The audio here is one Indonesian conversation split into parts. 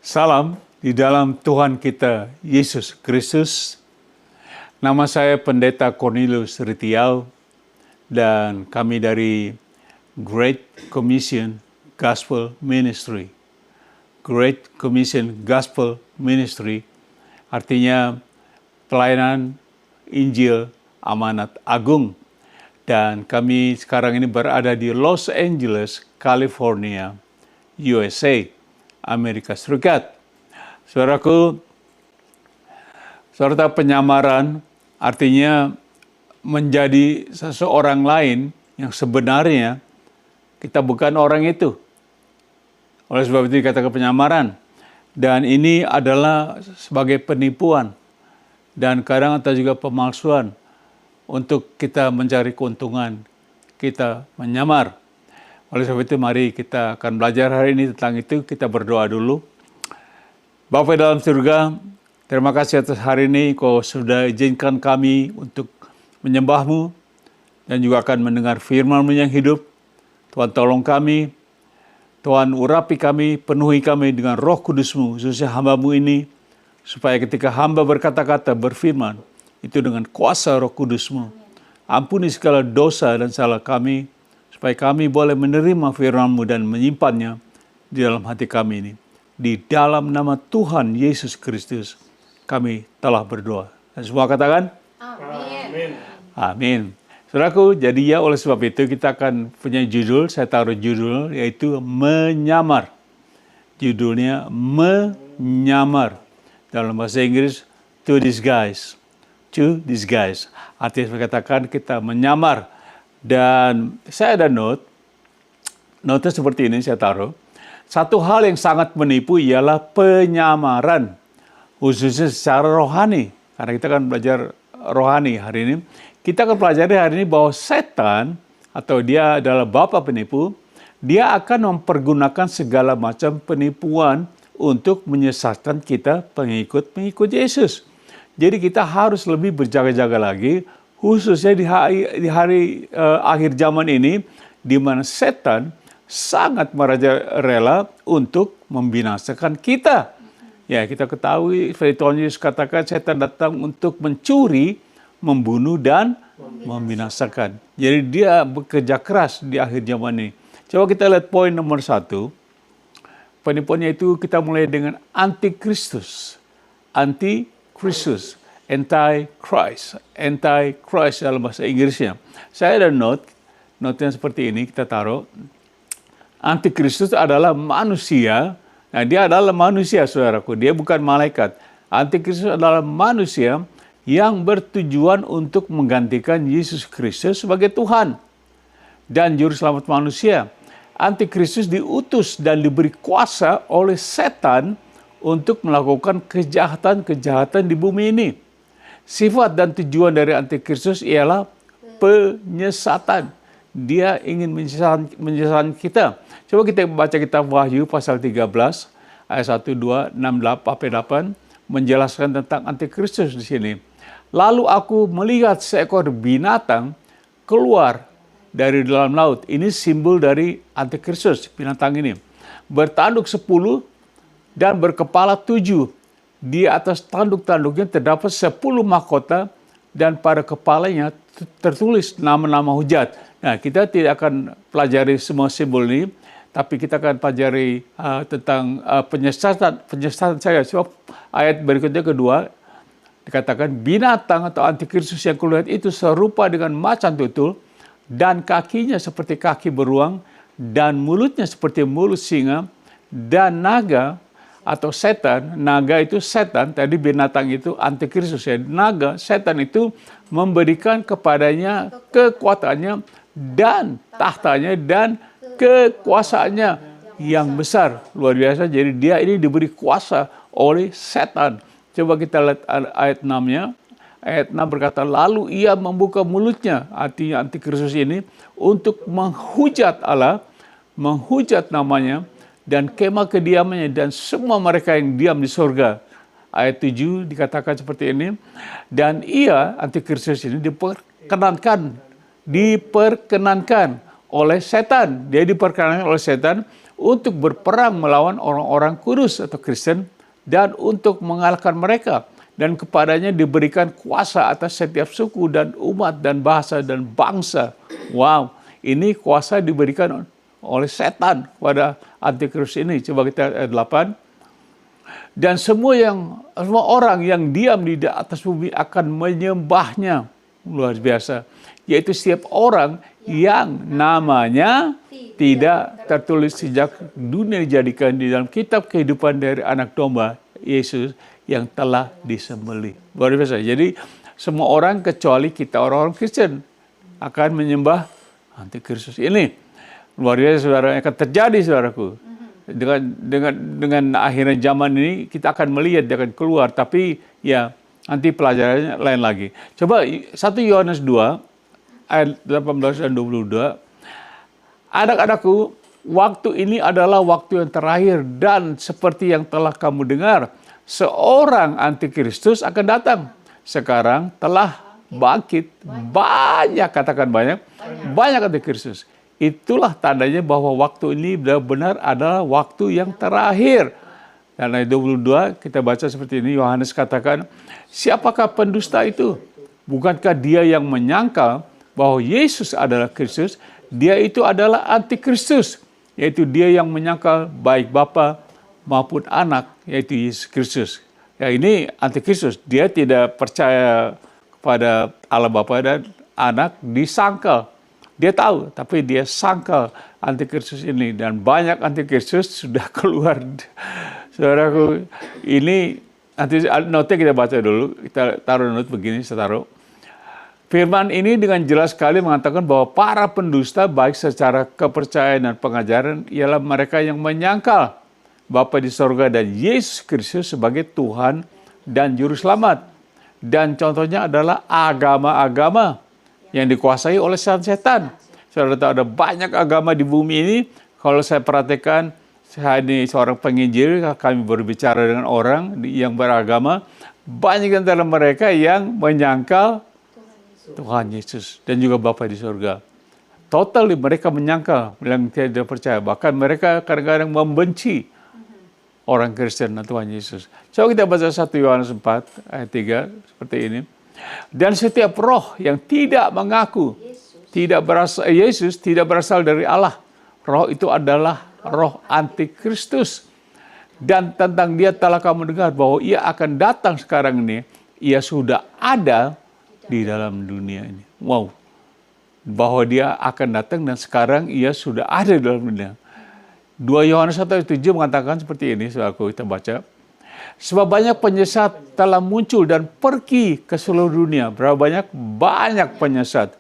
Salam di dalam Tuhan kita, Yesus Kristus. Nama saya Pendeta Cornelius Ritiau dan kami dari Great Commission Gospel Ministry. Great Commission Gospel Ministry artinya pelayanan Injil Amanat Agung. Dan kami sekarang ini berada di Los Angeles, California, USA. Amerika Serikat. Saudaraku, serta penyamaran artinya menjadi seseorang lain yang sebenarnya kita bukan orang itu. Oleh sebab itu dikatakan penyamaran. Dan ini adalah sebagai penipuan dan kadang atau juga pemalsuan untuk kita mencari keuntungan, kita menyamar. Oleh sebab itu mari kita akan belajar hari ini tentang itu. Kita berdoa dulu. Bapa dalam surga, terima kasih atas hari ini Kau sudah izinkan kami untuk menyembah-Mu dan juga akan mendengar firman-Mu yang hidup. Tuhan tolong kami, Tuhan urapi kami, penuhi kami dengan Roh Kudus-Mu, khususnya hamba-Mu ini, supaya ketika hamba berkata-kata, berfirman, itu dengan kuasa Roh Kudus-Mu. Ampuni segala dosa dan salah kami, supaya kami boleh menerima firman-Mu dan menyimpannya di dalam hati kami ini. Di dalam nama Tuhan Yesus Kristus, kami telah berdoa. Dan semua katakan? Amin. Amin. Saudaraku, jadi ya oleh sebab itu kita akan punya judul, saya taruh judul, yaitu menyamar. Judulnya menyamar. Dalam bahasa Inggris, to disguise. To disguise. Artinya katakan kita menyamar. Dan saya ada note seperti ini saya taruh. Satu hal yang sangat menipu ialah penyamaran, khususnya secara rohani. Karena kita akan belajar rohani hari ini. Kita akan pelajari hari ini bahwa setan, atau dia adalah bapa penipu, dia akan mempergunakan segala macam penipuan untuk menyesatkan kita pengikut Yesus. Jadi kita harus lebih berjaga-jaga lagi, khususnya di hari akhir zaman ini, di mana setan sangat merajalela untuk membinasakan kita. Ya, kita ketahui, seperti Tuhan Yesus katakan, setan datang untuk mencuri, membunuh, dan membinasakan. Jadi dia bekerja keras di akhir zaman ini. Coba kita lihat poin nomor 1. Penipuannya itu kita mulai dengan antikristus. Antikristus. Antichrist dalam bahasa Inggrisnya. Saya ada note yang seperti ini kita taruh. Antikristus adalah manusia. Nah, dia adalah manusia, saudaraku. Dia bukan malaikat. Antikristus adalah manusia yang bertujuan untuk menggantikan Yesus Kristus sebagai Tuhan dan juru selamat manusia. Antikristus diutus dan diberi kuasa oleh setan untuk melakukan kejahatan-kejahatan di bumi ini. Sifat dan tujuan dari antikristus ialah penyesatan. Dia ingin menyesatkan kita. Coba kita baca kitab Wahyu pasal 13 ayat 1, 2, 6, 8 menjelaskan tentang antikristus di sini. Lalu aku melihat seekor binatang keluar dari dalam laut. Ini simbol dari antikristus, binatang ini. Bertanduk 10 dan berkepala 7. Di atas tanduk-tanduknya terdapat 10 mahkota dan pada kepalanya tertulis nama-nama hujat. Nah, kita tidak akan pelajari semua simbol ini, tapi kita akan pelajari tentang penyesatan saya. Sebab ayat berikutnya kedua dikatakan binatang atau antikristus yang keluar itu serupa dengan macan tutul dan kakinya seperti kaki beruang dan mulutnya seperti mulut singa dan naga atau setan. Naga itu setan, tadi binatang itu antikristus ya. Naga, setan itu memberikan kepadanya kekuatannya dan tahtanya dan kekuasaannya yang besar. Luar biasa, jadi dia ini diberi kuasa oleh setan. Coba kita lihat ayat 6-nya. Ayat 6 berkata, lalu ia membuka mulutnya, artinya antikristus ini, untuk menghujat Allah, menghujat namanya, dan kemah kediamannya, dan semua mereka yang diam di surga. Ayat 7 dikatakan seperti ini. Dan ia, antikristus ini, diperkenankan oleh setan. Dia diperkenankan oleh setan untuk berperang melawan orang-orang kudus atau Kristen dan untuk mengalahkan mereka. Dan kepadanya diberikan kuasa atas setiap suku dan umat dan bahasa dan bangsa. Wow, ini kuasa diberikan oleh setan kepada antikristus ini. Coba kita ayat 8. Dan semua orang yang diam di atas bumi akan menyembahnya. Luar biasa. Yaitu setiap orang yang namanya tidak tertulis sejak dunia dijadikan di dalam kitab kehidupan dari anak domba Yesus yang telah disembelih. Luar biasa. Jadi semua orang kecuali kita orang-orang Kristen akan menyembah antikristus ini. Luar biasa, saudara, akan terjadi, saudaraku. Dengan akhirnya zaman ini kita akan melihat dia akan keluar, tapi ya nanti pelajarannya lain lagi. Coba 1 Yohanes 2 ayat 18 dan 22. Anak-anakku, waktu ini adalah waktu yang terakhir dan seperti yang telah kamu dengar, seorang antikristus akan datang. Sekarang telah bangkit banyak, katakan banyak antikristus. Itulah tandanya bahwa waktu ini benar-benar adalah waktu yang terakhir. Dan ayat 22 kita baca seperti ini, Yohanes katakan, siapakah pendusta itu? Bukankah dia yang menyangkal bahwa Yesus adalah Kristus? Dia itu adalah antikristus, yaitu dia yang menyangkal baik Bapa maupun Anak, yaitu Yesus Kristus. Ya, ini antikristus, dia tidak percaya kepada Allah Bapa dan Anak, disangkal. Dia tahu, tapi dia sangkal antikristus ini. Dan banyak antikristus sudah keluar. Saudaraku, ini nanti note kita baca dulu. Kita taruh note begini, saya taruh. Firman ini dengan jelas sekali mengatakan bahwa para pendusta, baik secara kepercayaan dan pengajaran, ialah mereka yang menyangkal Bapa di sorga dan Yesus Kristus sebagai Tuhan dan Juru Selamat. Dan contohnya adalah agama-agama yang dikuasai oleh setan. Saudara tahu ada banyak agama di bumi ini. Kalau saya perhatikan, saya ini seorang penginjil, kami berbicara dengan orang yang beragama. Banyak antara mereka yang menyangkal Tuhan Yesus dan juga Bapa di surga. Totally mereka menyangkal, yang tidak percaya. Bahkan mereka kadang-kadang membenci orang Kristen dan Tuhan Yesus. Coba kita baca 1 Yohanes 4 ayat 3 seperti ini. Dan setiap roh yang tidak mengaku Yesus tidak berasal dari Allah. Roh itu adalah roh antikristus. Dan tentang dia telah kamu dengar bahwa ia akan datang sekarang ini. Ia sudah ada di dalam dunia ini. Wow. Bahwa dia akan datang dan sekarang ia sudah ada di dalam dunia. 2 Yohanes 1 ayat 7 mengatakan seperti ini. Saudaraku, kita baca. Sebab banyak penyesat telah muncul dan pergi ke seluruh dunia. Berapa banyak? Banyak penyesat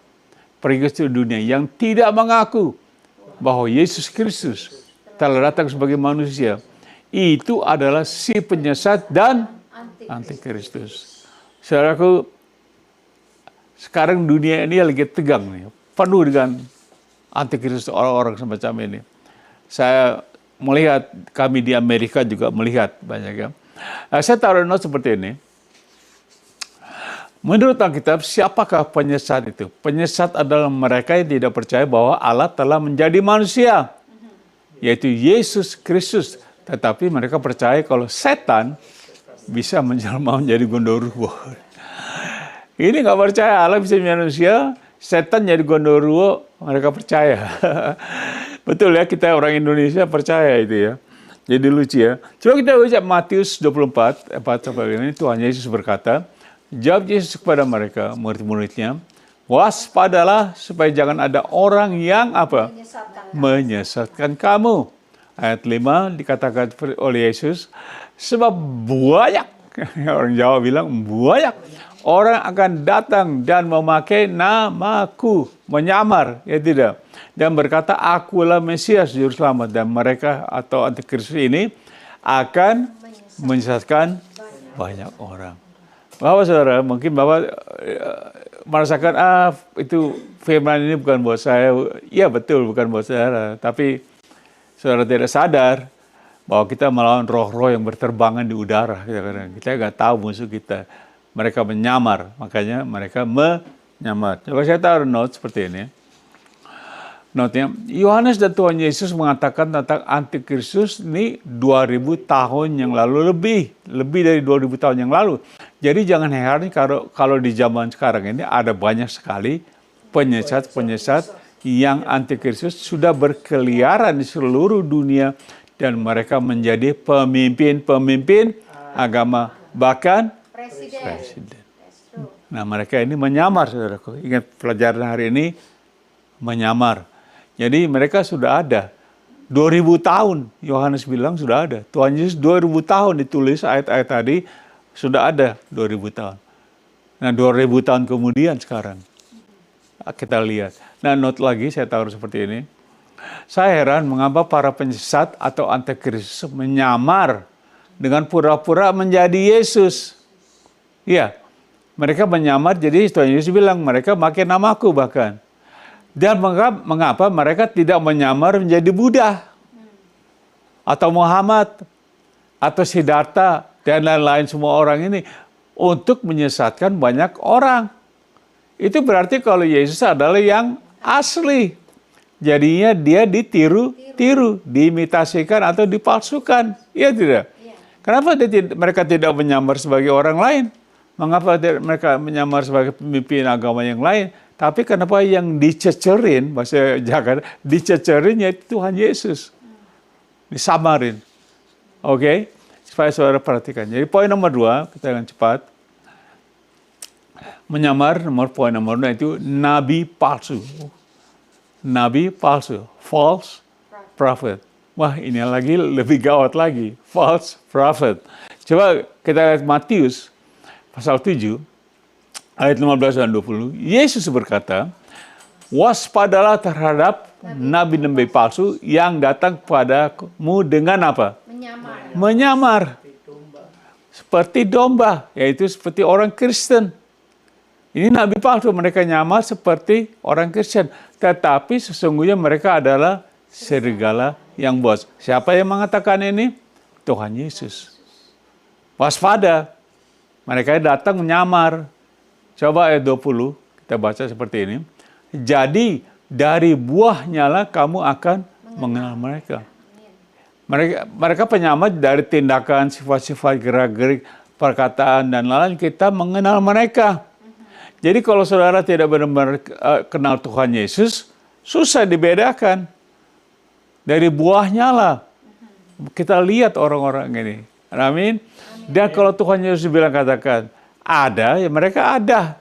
pergi ke seluruh dunia yang tidak mengaku bahwa Yesus Kristus telah datang sebagai manusia. Itu adalah si penyesat dan antikristus. Saudaraku, sekarang dunia ini lagi tegang nih, penuh dengan antikristus, orang-orang semacam ini. Saya melihat, kami di Amerika juga melihat banyak ya. Saya taruh note seperti ini. Menurut Alkitab, siapakah penyesat itu? Penyesat adalah mereka yang tidak percaya bahwa Allah telah menjadi manusia, yaitu Yesus Kristus. Tetapi mereka percaya kalau setan bisa menjelma menjadi gondoruo. Ini nggak percaya Allah bisa menjadi manusia, setan jadi gondoruo, mereka percaya. Betul ya, kita orang Indonesia percaya itu ya. Jadi lucu ya. Coba kita baca Matius 24, 4-5 ini, Tuhan Yesus berkata, jawab Yesus kepada mereka, murid-muridnya, waspadalah supaya jangan ada orang yang apa? Menyesatkan kamu. Ayat 5 dikatakan oleh Yesus, sebab banyak, orang Jawa bilang banyak, orang akan datang dan memakai namaku, menyamar, ya tidak? Dan berkata, akulah Mesias, Juru Selamat. Dan mereka atau antikristus ini akan menyesatkan banyak orang. Bapak saudara, mungkin Bapak merasakan, itu firman ini bukan buat saya. Iya betul, bukan buat saudara. Tapi saudara tidak sadar bahwa kita melawan roh-roh yang berterbangan di udara. Kita nggak tahu musuh kita. Mereka menyamar, makanya mereka menyamar. Coba saya taruh note seperti ini. Notnya, Yohanes dan Tuhan Yesus mengatakan tentang antikristus ini 2000 tahun yang lalu, lebih dari 2000 tahun yang lalu. Jadi jangan heran kalau di zaman sekarang ini ada banyak sekali penyesat-penyesat yang antikristus sudah berkeliaran di seluruh dunia dan mereka menjadi pemimpin agama, bahkan presiden. Nah, mereka ini menyamar, saudaraku. Ingat pelajaran hari ini, menyamar. Jadi mereka sudah ada. 2000 tahun, Yohanes bilang sudah ada. Tuhan Yesus 2000 tahun ditulis ayat-ayat tadi, sudah ada 2000 tahun. Nah, 2000 tahun kemudian sekarang, kita lihat. Nah, note lagi, saya taruh seperti ini. Saya heran mengapa para penyesat atau antikristus menyamar dengan pura-pura menjadi Yesus. Iya, mereka menyamar, jadi Tuhan Yesus bilang, mereka pakai namaku bahkan. Dan mengapa mereka tidak menyamar menjadi Buddha atau Muhammad atau Siddhartha dan lain-lain semua orang ini untuk menyesatkan banyak orang. Itu berarti kalau Yesus adalah yang asli. Jadinya dia ditiru, diimitasikan atau dipalsukan. Iya tidak? Kenapa mereka tidak menyamar sebagai orang lain? Mengapa mereka menyamar sebagai pemimpin agama yang lain? Tapi kenapa yang dicecerin, bahasa Jakarta, dicecerinnya itu Tuhan Yesus. Disamarin. Oke? Supaya saudara perhatikan. Jadi poin nomor 2, kita akan cepat. Menyamar, poin nomor 2 itu nabi palsu. Nabi palsu. False prophet. Wah, ini lagi lebih gawat lagi. False prophet. Coba kita lihat Matius pasal 7. Ayat 15 dan 20, Yesus berkata, waspadalah terhadap nabi-nabi palsu yang datang kepadamu dengan apa? Menyamar. Seperti domba, yaitu seperti orang Kristen. Ini nabi palsu, mereka nyamar seperti orang Kristen. Tetapi sesungguhnya mereka adalah serigala yang buas. Siapa yang mengatakan ini? Tuhan Yesus. Waspada. Mereka datang menyamar. Coba ayat 20, kita baca seperti ini. Jadi dari buahnya lah kamu akan mengenal mereka. Mereka penyamar dari tindakan, sifat-sifat, gerak-gerik, perkataan, dan lain-lain. Kita mengenal mereka. Jadi kalau saudara tidak benar-benar kenal Tuhan Yesus, susah dibedakan. Dari buahnya lah. Kita lihat orang-orang ini. Amin. Dan kalau Tuhan Yesus bilang katakan, ada, ya mereka ada.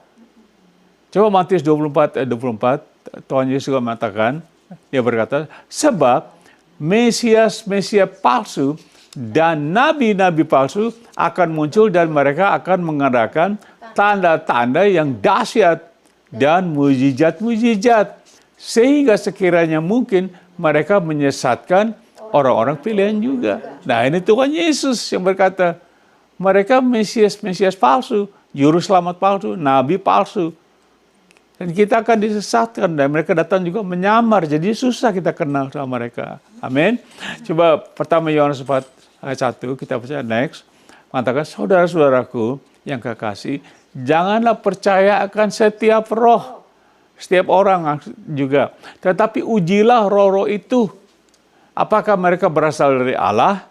Coba Matius 24 ayat 24, Tuhan Yesus juga mengatakan, dia berkata, sebab Mesias palsu dan nabi-nabi palsu akan muncul dan mereka akan mengadakan tanda-tanda yang dahsyat dan mujizat-mujizat. Sehingga sekiranya mungkin mereka menyesatkan orang-orang pilihan juga. Nah, ini Tuhan Yesus yang berkata, mereka Mesias palsu, juru selamat palsu, nabi palsu. Dan kita akan disesatkan dan mereka datang juga menyamar. Jadi susah kita kenal sama mereka. Amin. Coba pertama Yohanes 4 ayat 1 kita baca next. Mengatakan saudara-saudaraku yang kekasih, janganlah percaya akan setiap roh. Setiap orang juga. Tetapi ujilah roh-roh itu. Apakah mereka berasal dari Allah?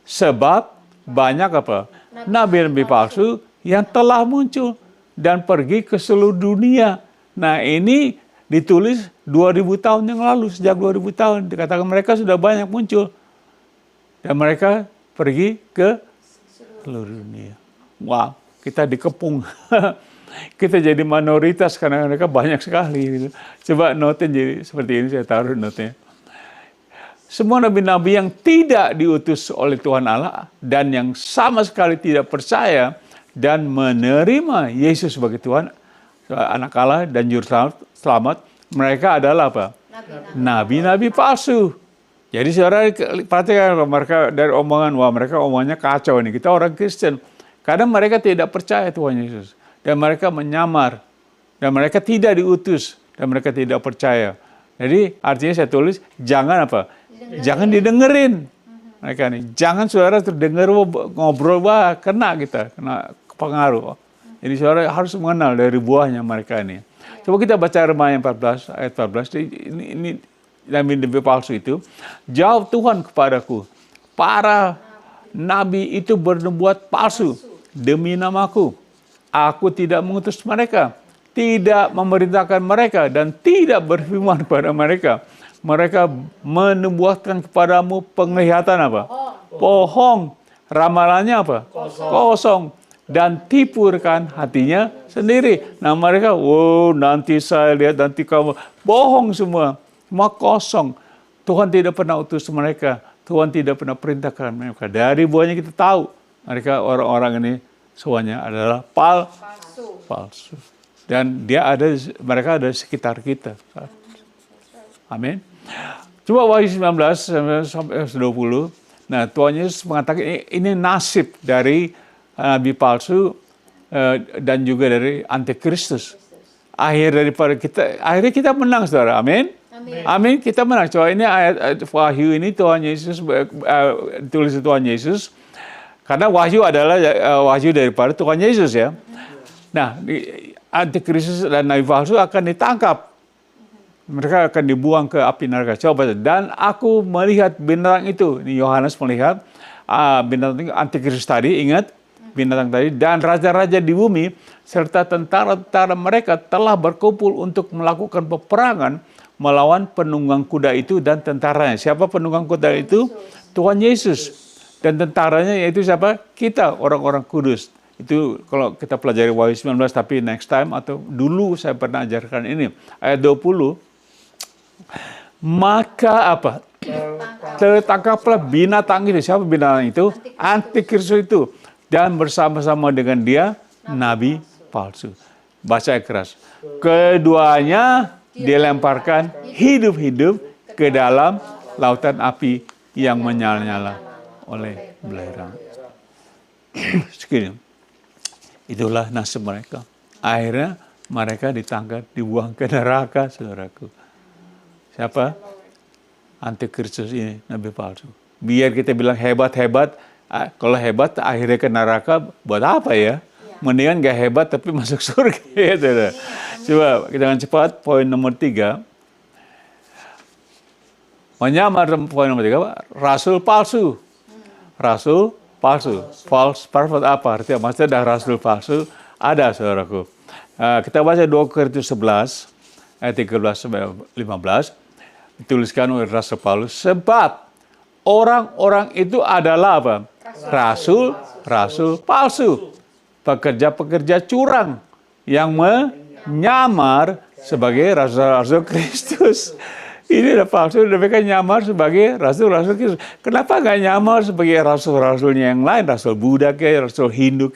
Sebab banyak apa? Nabi-nabi palsu yang telah muncul dan pergi ke seluruh dunia. Nah, ini ditulis 2000 tahun yang lalu, sejak 2000 tahun. Dikatakan mereka sudah banyak muncul. Dan mereka pergi ke seluruh dunia. Wow, kita dikepung. Kita jadi minoritas karena mereka banyak sekali. Gitu. Coba notin jadi seperti ini, saya taruh notnya. Semua nabi-nabi yang tidak diutus oleh Tuhan Allah dan yang sama sekali tidak percaya dan menerima Yesus sebagai Tuhan, anak Allah dan juru selamat, mereka adalah apa? Nabi-nabi palsu. Jadi saudara perhatikan mereka dari omongan, wah mereka omongannya kacau nih. Kita orang Kristen. Karena mereka tidak percaya Tuhan Yesus. Dan mereka menyamar. Dan mereka tidak diutus. Dan mereka tidak percaya. Jadi artinya saya tulis, jangan apa? Jangan didengerin mereka nih. Jangan saudara terdengar ngobrol, wah kena kita, kena pengaruh. Jadi saudara harus mengenal dari buahnya mereka ini. Coba kita baca Remaja 14 ayat 14. Ini nabi palsu itu, jawab Tuhan kepadaku, para nabi itu bernubuat palsu demi namaku. Aku tidak mengutus mereka, tidak memerintahkan mereka, dan tidak berfirman kepada mereka. Mereka menubuatkan kepadamu penglihatan apa? Bohong. Ramalannya apa? Kosong. Dan tipurkan hatinya sendiri. Nah mereka, nanti saya lihat, nanti kamu. Bohong semua. Semua kosong. Tuhan tidak pernah utus mereka. Tuhan tidak pernah perintahkan mereka. Dari buahnya kita tahu. Mereka orang-orang ini semuanya adalah palsu. Dan mereka ada di sekitar kita. Amin. Coba Wahyu 19 sampai 20. Nah, Tuhan Yesus mengatakan ini nasib dari nabi palsu dan juga dari antikristus. Akhirnya kita menang, saudara. Amin. Amin. Kita menang. Coba ini ayat Wahyu ini Tuhan Yesus tulis Tuhan Yesus. Karena Wahyu adalah wahyu daripada Tuhan Yesus ya. Nah, antikristus dan nabi palsu akan ditangkap. Mereka akan dibuang ke api neraka. Coba baca. Dan aku melihat binatang itu. Ini Yohanes melihat binatang antikristus tadi. Ingat binatang tadi. Dan raja-raja di bumi serta tentara-tentara mereka telah berkumpul untuk melakukan peperangan melawan penunggang kuda itu dan tentaranya. Siapa penunggang kuda itu? Tuhan Yesus. Dan tentaranya yaitu siapa? Kita, orang-orang kudus. Itu kalau kita pelajari Wahyu 19, tapi next time atau dulu saya pernah ajarkan ini. Ayat 20. Maka apa? Tertangkaplah binatang itu. Siapa binatang itu? Antikristus itu. Dan bersama-sama dengan dia, nabi palsu. Baca keras. Keduanya dilemparkan hidup-hidup ke dalam lautan api yang menyala-nyala oleh belerang. Segini. Itulah nasib mereka. Akhirnya mereka ditangkap, dibuang ke neraka, saudaraku. Siapa? Antikristus ini, nabi palsu. Biar kita bilang hebat-hebat, kalau hebat akhirnya ke neraka, buat apa ya? Mendingan gak hebat tapi masuk surga. Ya, coba kita akan cepat, poin nomor 3. Menyamar poin nomor 3, rasul palsu. Rasul palsu. False prophet apa? Artinya maksudnya ada rasul palsu, ada saudaraku. Kita baca 2 Korintus 11, ayat 13 sampai 15. Dituliskan oleh Rasul Paulus, sebab orang-orang itu adalah apa? Rasul palsu, pekerja-pekerja curang yang menyamar sebagai rasul-rasul Kristus. Ini udah palsu, mereka nyamar sebagai rasul-rasul Kristus. Kenapa nggak nyamar sebagai rasul-rasulnya yang lain, rasul Buddha rasul Hindu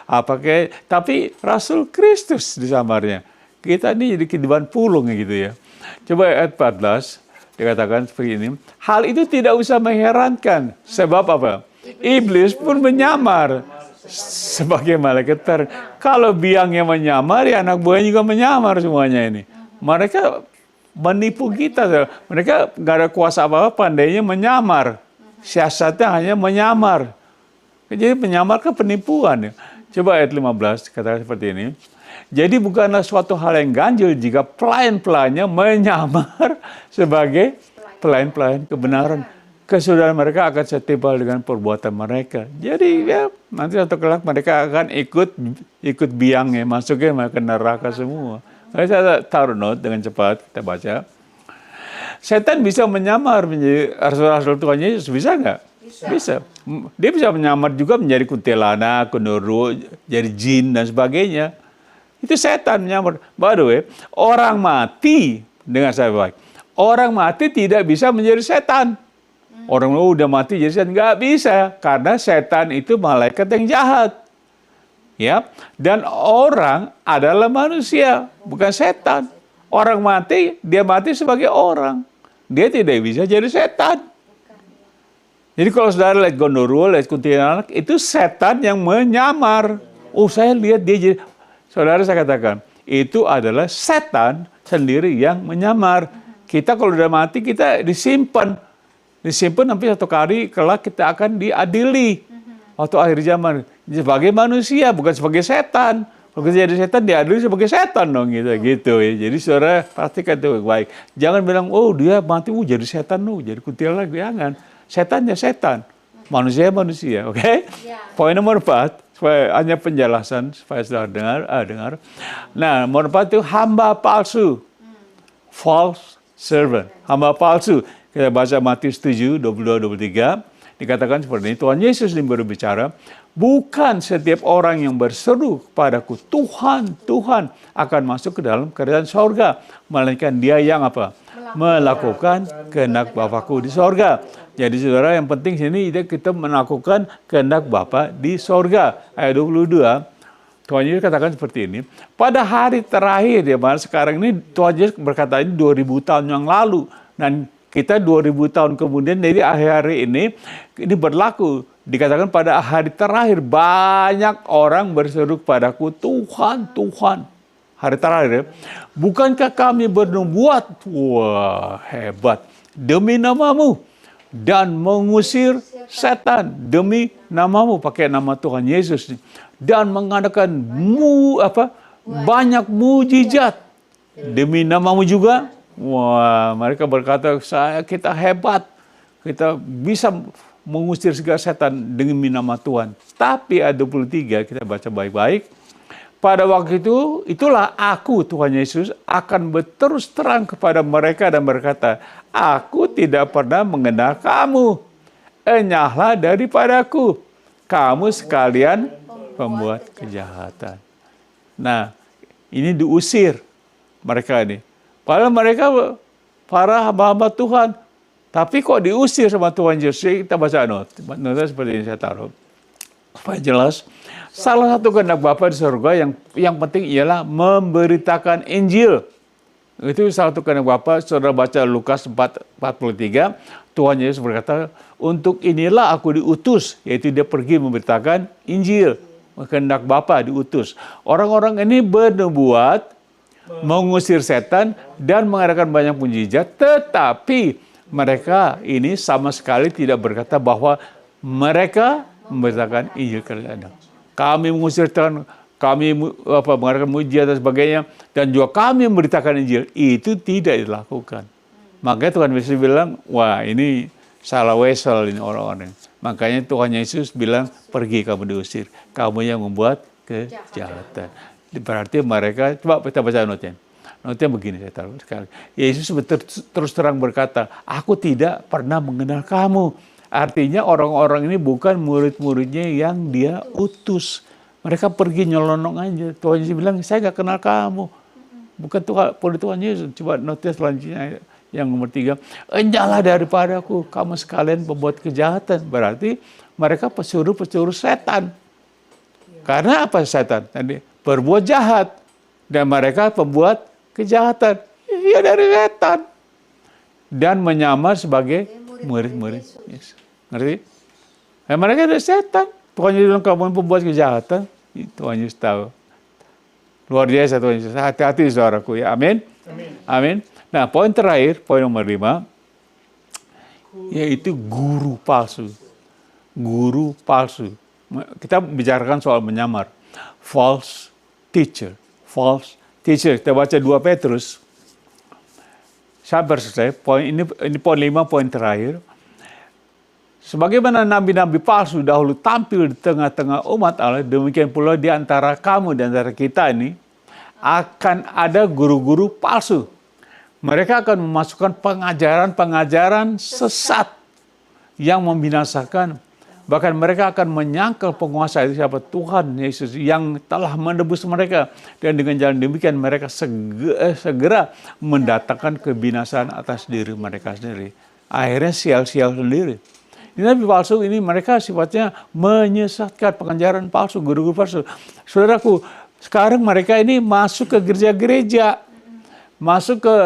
apa tapi rasul Kristus disamarnya. Kita ini jadi kehidupan pulung gitu ya. Coba ayat 14. Dikatakan seperti ini, hal itu tidak usah mengherankan. Sebab apa? Iblis pun menyamar sebagai malaikat terang. Kalau biangnya menyamar, ya anak buahnya juga menyamar semuanya ini. Mereka menipu kita. Mereka nggak ada kuasa apa-apa, pandainya menyamar. Siasatnya hanya menyamar. Jadi menyamar kan penipuan. Ya. Coba ayat 15, katakan seperti ini. Jadi bukanlah suatu hal yang ganjil jika pelayan-pelayannya menyamar sebagai pelayan-pelayan kebenaran. Kesudahan mereka akan setimpal dengan perbuatan mereka. Jadi ya nanti satu kelak mereka akan ikut biangnya, masuknya ke neraka semua. Saya taruh note dengan cepat, kita baca. Setan bisa menyamar menjadi rasul-rasul Tuhan Yesus, bisa nggak? Bisa. Dia bisa menyamar juga menjadi kuntilanak, kunduru, jadi jin dan sebagainya. Itu setan menyamar. By the way, orang mati, dengar saya baik, orang mati tidak bisa menjadi setan. Orang udah mati jadi setan, nggak bisa. Karena setan itu malaikat yang jahat. Ya, dan orang adalah manusia, bukan setan. Orang mati, dia mati sebagai orang. Dia tidak bisa jadi setan. Jadi kalau saudara lihat gondoruo, lihat kuntilanak, itu setan yang menyamar. Oh, saya lihat dia jadi... Saudara, saya katakan, itu adalah setan sendiri yang menyamar. Kita kalau udah mati, kita disimpan. Disimpan sampai satu kali, kelak kita akan diadili. Waktu akhir zaman. Sebagai manusia, bukan sebagai setan. Kalau kita jadi setan, diadili sebagai setan dong gitu ya. Jadi saudara pastikan itu baik. Jangan bilang, oh dia mati, jadi setan jadi kuntilanak, jangan. Setannya setan, manusia, oke? Poin nomor 4, supaya hanya penjelasan supaya saudara dengar. Nah, nomor 4 itu hamba palsu, false servant, hamba palsu. Kita baca Matius 7, 22-23, dikatakan seperti ini, Tuhan Yesus ini berbicara, bukan setiap orang yang berseru kepadaku, Tuhan, Tuhan, akan masuk ke dalam kerajaan sorga, melainkan dia yang apa? Melakukan kehendak Bapa-Ku di sorga. Jadi saudara, yang penting sini kita melakukan kehendak Bapa di sorga. Ayat 22, Tuhan Yesus katakan seperti ini, pada hari terakhir, ya, sekarang ini Tuhan Yesus berkata ini 2000 tahun yang lalu, dan kita 2000 tahun kemudian, dari hari ini berlaku. Dikatakan pada hari terakhir banyak orang berseru kepadaku, Tuhan, Tuhan. Hari terakhir, ya. Bukankah kami bernubuat? Wah, hebat. Demi namamu. Dan mengusir setan demi namamu. Pakai nama Tuhan Yesus. Dan mengadakan banyak mujizat. Demi namamu juga. Wah, mereka berkata, kita hebat. Kita bisa mengusir segala setan demi nama Tuhan. Tapi ayat 23, kita baca baik-baik. Pada waktu itu, itulah aku, Tuhan Yesus, akan berterus terang kepada mereka dan berkata, aku tidak pernah mengenal kamu. Enyahlah daripadaku. Kamu sekalian pembuat kejahatan. Nah, ini diusir mereka ini. Padahal mereka para hamba-hamba Tuhan. Tapi kok diusir sama Tuhan Yesus? Kita baca notnya seperti ini saya taruh. Supaya jelas. Salah satu kehendak Bapa di surga yang penting ialah memberitakan Injil. Itu salah satu kehendak Bapa. Saudara baca Lukas 4:43. Tuhan Yesus berkata, untuk inilah aku diutus. Yaitu dia pergi memberitakan Injil. Kehendak Bapa diutus. Orang-orang ini bernubuat, mengusir setan dan mengadakan banyak mujizat, tetapi mereka ini sama sekali tidak berkata bahwa mereka memberitakan Injil kerajaan. Kami mengusir setan, kami mengadakan mujizat dan sebagainya, dan juga kami memberitakan Injil. Itu tidak dilakukan. Makanya Tuhan Yesus bilang, wah ini salah wesel ini orang-orang. Makanya Tuhan Yesus bilang, pergi kamu diusir. Kamu yang membuat kejahatan. Berarti mereka, coba kita baca notnya. Notnya begini, saya taruh sekali. Yesus terus terang berkata, aku tidak pernah mengenal kamu. Artinya orang-orang ini bukan murid-muridnya yang dia utus. Mereka pergi nyelonong aja. Tuhan Yesus bilang, saya gak kenal kamu. Bukan Tuhan Yesus. Coba notnya selanjutnya, yang nomor 3. Enyahlah daripadaku, kamu sekalian pembuat kejahatan. Berarti mereka pesuruh-pesuruh setan. Karena apa setan? Tadi berbuat jahat. Dan mereka pembuat kejahatan. Iya dari setan. Dan menyamar sebagai murid-murid Yesus. Ngerti? Mereka dari setan. Tuhan Yesus bilang kamu pembuat kejahatan. Tuhan Yesus tahu. Luar biasa Tuhan Yesus. Hati-hati saudaraku ya. Amin. Amin. Nah, poin terakhir, poin nomor 5. Yaitu guru palsu. Guru palsu. Kita bicarakan soal menyamar. False teacher. False teacher. Kita baca 2 Petrus. Sabar selesai. Ini poin 5, poin terakhir. Sebagaimana nabi-nabi palsu dahulu tampil di tengah-tengah umat Allah, demikian pula di antara kamu dan antara kita ini akan ada guru-guru palsu. Mereka akan memasukkan pengajaran-pengajaran sesat yang membinasakan. Bahkan mereka akan menyangkal penguasa itu siapa? Tuhan Yesus yang telah menebus mereka. Dan dengan jalan demikian mereka segera mendatangkan kebinasaan atas diri mereka sendiri. Akhirnya sial-sial sendiri. Ini nabi palsu ini mereka sifatnya menyesatkan, pengajaran palsu, guru-guru palsu. Saudaraku, sekarang mereka ini masuk ke gereja-gereja, masuk ke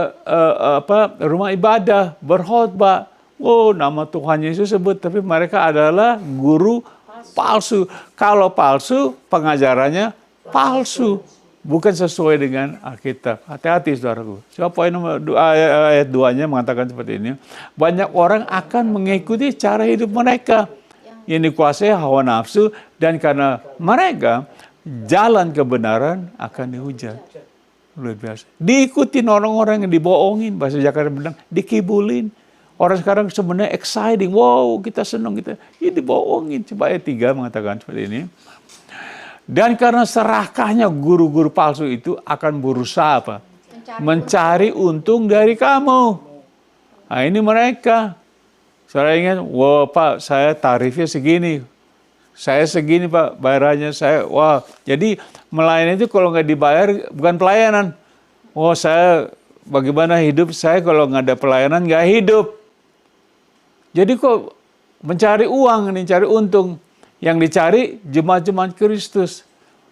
rumah ibadah, berkhotbah. Oh, nama Tuhan Yesus sebut, tapi mereka adalah guru palsu. Kalau palsu, pengajarannya palsu. Bukan sesuai dengan Alkitab. Hati-hati saudaraku. Coba poin nomor ayat 2-nya mengatakan seperti ini. Banyak orang akan mengikuti cara hidup mereka yang dikuasai hawa nafsu, dan karena mereka jalan kebenaran akan dihujat. Luar biasa. Diikutin orang-orang yang dibohongin, bahasa Jakarta bilang dikibulin. Orang sekarang sebenarnya exciting, wow kita senang, ini dibohongin. Coba ayat 3 mengatakan seperti ini. Dan karena serakahnya guru-guru palsu itu akan berusaha apa? Mencari untung dari kamu. Nah ini mereka. Saya ingat, wah Pak, saya tarifnya segini. Saya segini Pak, bayarannya saya, wah. Jadi melayani itu kalau nggak dibayar bukan pelayanan. Oh saya, bagaimana hidup saya kalau nggak ada pelayanan nggak hidup. Jadi kok mencari uang, cari untung. Yang dicari jemaat-jemaat Kristus.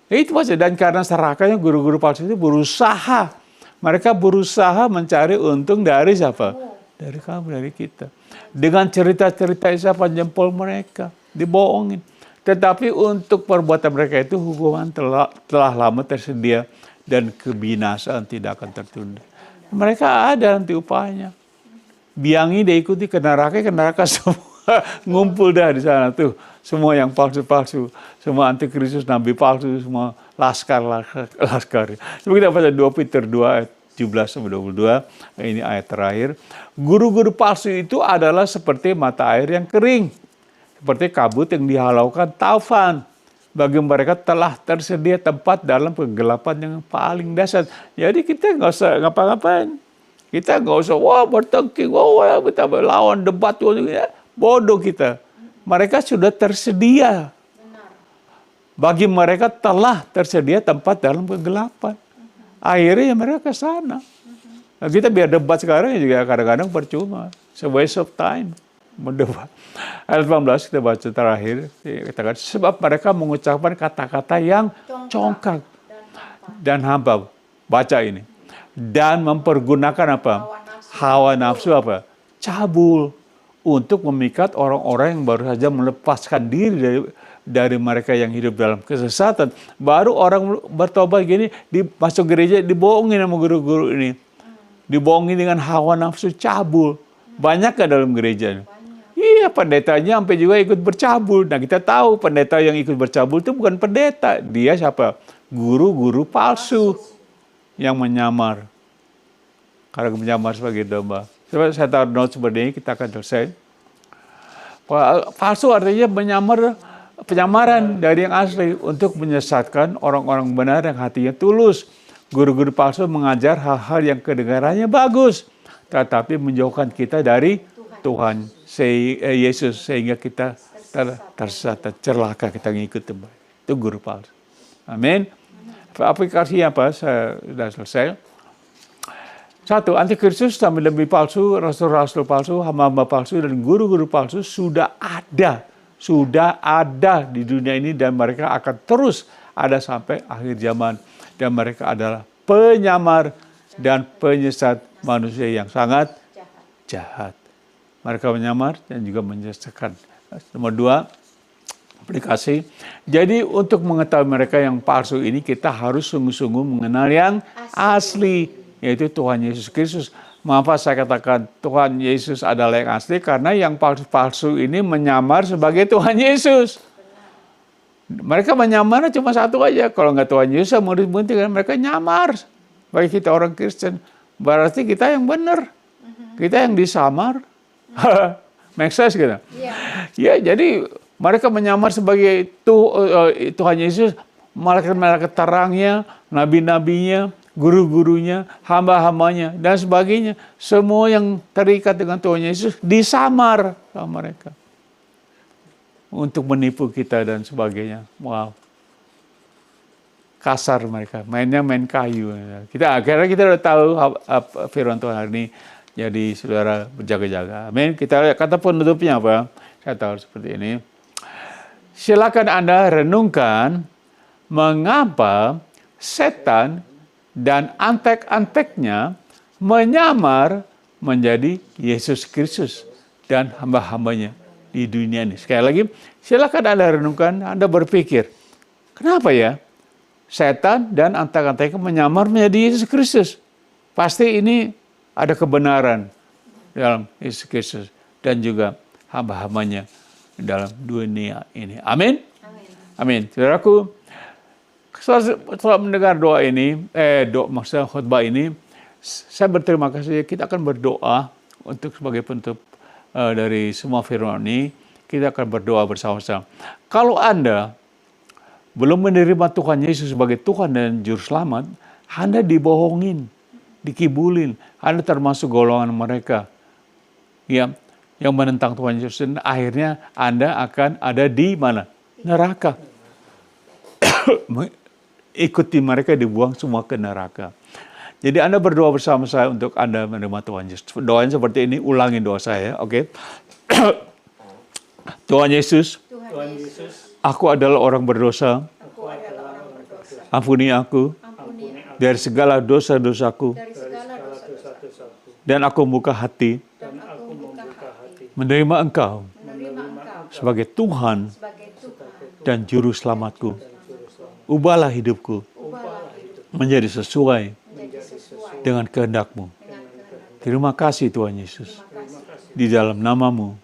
Itu saja. Dan karena serakahnya guru-guru palsu itu berusaha. Mereka berusaha mencari untung dari siapa? Dari kamu, dari kita. Dengan cerita-cerita isapan jempol mereka. Dibohongin. Tetapi untuk perbuatan mereka itu hukuman telah lama tersedia. Dan kebinasaan tidak akan tertunda. Mereka ada nanti upahnya. Biangi dia ikuti ke neraka semua. Ngumpul dah di sana tuh. Semua yang palsu-palsu. Semua antikristus, nabi palsu, semua laskar. Coba kita baca 2 Peter 2 ayat 17-22. Ini ayat terakhir. Guru-guru palsu itu adalah seperti mata air yang kering. Seperti kabut yang dihalaukan taufan. Bagi mereka telah tersedia tempat dalam kegelapan yang paling dahsyat. Jadi kita nggak usah ngapa-ngapain. Kita nggak usah, wah bertengking, wah kita lawan debat, bodoh kita. Mereka sudah tersedia. Bagi mereka telah tersedia tempat dalam kegelapan. Akhirnya mereka ke sana. Nah, kita biar debat sekarang juga kadang-kadang percuma. It's a waste of time. Mendebat. Ayat 18 kita baca terakhir. Katakan, sebab mereka mengucapkan kata-kata yang congkak dan hampa. Baca ini. Dan mempergunakan apa? Hawa nafsu apa? Cabul. Untuk memikat orang-orang yang baru saja melepaskan diri dari mereka yang hidup dalam kesesatan. Baru orang bertobat gini, masuk gereja dibohongin sama guru-guru ini. Dibohongin dengan hawa nafsu cabul. Banyak ke dalam gereja? Iya, pendetanya sampai juga ikut bercabul. Nah kita tahu pendeta yang ikut bercabul itu bukan pendeta. Dia siapa? Guru-guru palsu. Yang menyamar. Karena menyamar sebagai domba. Coba saya taruh note seperti ini, kita akan selesai. Palsu artinya penyamaran dari yang asli untuk menyesatkan orang-orang benar yang hatinya tulus. Guru-guru palsu mengajar hal-hal yang kedengarannya bagus, tetapi menjauhkan kita dari Tuhan Yesus sehingga kita tersesat, celaka kita ngikut tempat. Itu guru palsu. Amin. Aplikasinya apa? Saya sudah selesai. 1. Antikristus sampai lebih palsu, rasul-rasul palsu, hamba-hamba palsu, dan guru-guru palsu sudah ada di dunia ini dan mereka akan terus ada sampai akhir zaman. Dan mereka adalah penyamar dan penyesat manusia yang sangat jahat. Mereka menyamar dan juga menyesatkan. Nomor 2. Aplikasi. Jadi untuk mengetahui mereka yang palsu ini kita harus sungguh-sungguh mengenal yang asli, yaitu Tuhan Yesus Kristus. Mengapa saya katakan Tuhan Yesus adalah yang asli? Karena yang palsu ini menyamar sebagai Tuhan Yesus. Mereka menyamarnya cuma satu aja. Kalau nggak Tuhan Yesus, murid-murid mereka nyamar. Bagi kita orang Kristen, berarti kita yang benar. Kita yang disamar. Make sense gitu? Ya, jadi mereka menyamar sebagai Tuhan Yesus, malaikat-malaikat terangnya, nabi-nabinya, guru-gurunya, hamba-hambanya, dan sebagainya. Semua yang terikat dengan Tuhan Yesus disamar sama mereka. Untuk menipu kita dan sebagainya. Wow. Kasar mereka, mainnya main kayu. Akhirnya kita udah tahu firman Tuhan hari ini. Jadi saudara berjaga-jaga. Amin. Kita lihat kata penutupnya apa? Saya tahu seperti ini. Silakan Anda renungkan mengapa setan dan antek-anteknya menyamar menjadi Yesus Kristus dan hamba-hambanya di dunia ini. Sekali lagi, silakan Anda renungkan, Anda berpikir, kenapa ya setan dan antek-anteknya menyamar menjadi Yesus Kristus? Pasti ini ada kebenaran dalam Yesus Kristus dan juga hamba-hambanya dalam dunia ini. Amin. Amin. Saudaraku, Setelah mendengar doa ini, maksudnya khutbah ini, saya berterima kasih. Kita akan berdoa untuk sebagai penutup dari semua firman ini. Kita akan berdoa bersama-sama. Kalau Anda belum menerima Tuhan Yesus sebagai Tuhan dan Juru Selamat, Anda dibohongin, dikibulin. Anda termasuk golongan mereka yang menentang Tuhan Yesus. Dan akhirnya Anda akan ada di mana? Neraka. Ikuti mereka, dibuang semua ke neraka. Jadi Anda berdoa bersama saya untuk Anda menerima Tuhan Yesus. Doanya seperti ini, ulangi doa saya, oke? Tuhan Yesus, aku adalah orang berdosa. Ampuni aku dari segala dosa-dosaku. Dan aku membuka hati menerima Engkau sebagai Tuhan dan Juru Selamatku. Ubahlah hidupku menjadi sesuai dengan kehendak-Mu. Terima kasih Tuhan Yesus. Di dalam nama-Mu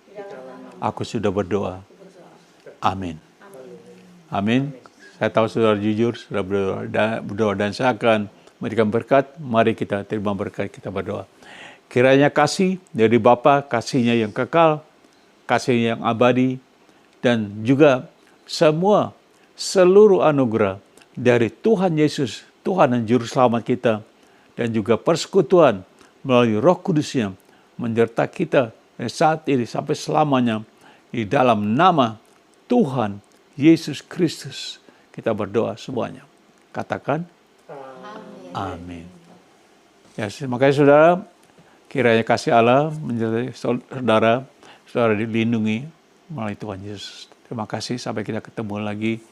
aku sudah berdoa. Amin. Amin. Saya tahu saudara jujur, sudah berdoa dan saya akan memberikan berkat. Mari kita terima berkat, kita berdoa. Kiranya kasih dari Bapa, kasihnya yang kekal, kasihnya yang abadi, dan juga seluruh anugerah dari Tuhan Yesus, Tuhan dan Juru Selamat kita, dan juga persekutuan melalui Roh Kudus-Nya menyertai kita dari saat ini sampai selamanya. Di dalam nama Tuhan Yesus Kristus kita berdoa semuanya. Katakan amin. Ya, terima kasih saudara. Kiranya kasih Allah menyertai saudara dilindungi melalui Tuhan Yesus. Terima kasih, sampai kita ketemu lagi.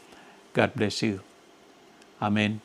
God bless you. Amin.